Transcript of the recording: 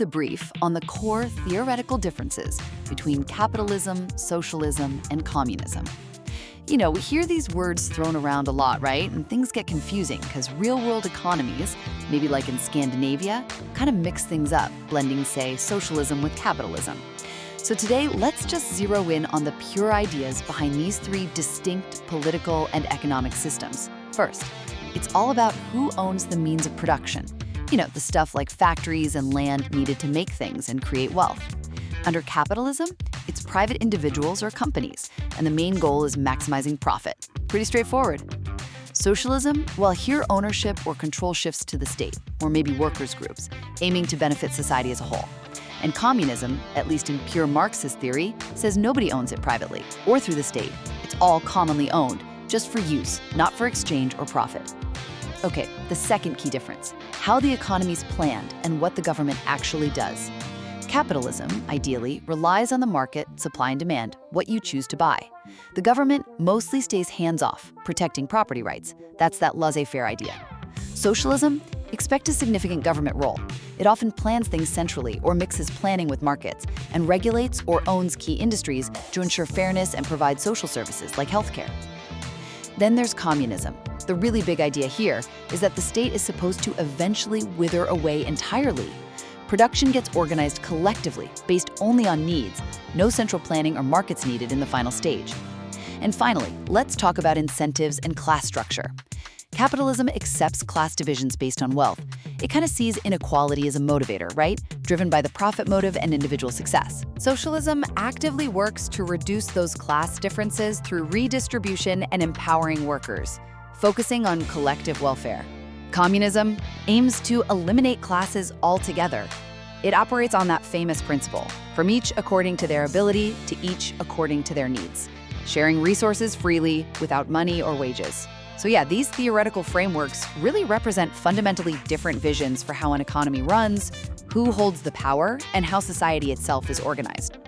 the brief on the core theoretical differences between capitalism, socialism, and communism. You know, we hear these words thrown around a lot, right? And things get confusing because real-world economies, maybe like in Scandinavia, kind of mix things up, blending, say, socialism with capitalism. So today, let's just zero in on the pure ideas behind these three distinct political and economic systems. First, it's all about who owns the means of production. You know, the stuff like factories and land needed to make things and create wealth. Under capitalism, it's private individuals or companies, and the main goal is maximizing profit. Pretty straightforward. Socialism, well, here ownership or control shifts to the state, or maybe workers' groups, aiming to benefit society as a whole. And communism, at least in pure Marxist theory, says nobody owns it privately or through the state. It's all commonly owned, just for use, not for exchange or profit. Okay, the second key difference, how the economy's planned and what the government actually does. Capitalism, ideally, relies on the market, supply and demand, what you choose to buy. The government mostly stays hands-off, protecting property rights. That's that laissez-faire idea. Socialism, expect a significant government role. It often plans things centrally or mixes planning with markets and regulates or owns key industries to ensure fairness and provide social services like healthcare. Then there's communism. The really big idea here is that the state is supposed to eventually wither away entirely. Production gets organized collectively, based only on needs, no central planning or markets needed in the final stage. And finally, let's talk about incentives and class structure. Capitalism accepts class divisions based on wealth. It kind of sees inequality as a motivator, right? Driven by the profit motive and individual success. Socialism actively works to reduce those class differences through redistribution and empowering workers, focusing on collective welfare. Communism aims to eliminate classes altogether. It operates on that famous principle, from each according to their ability to each according to their needs, sharing resources freely without money or wages. So yeah, these theoretical frameworks really represent fundamentally different visions for how an economy runs, who holds the power, and how society itself is organized.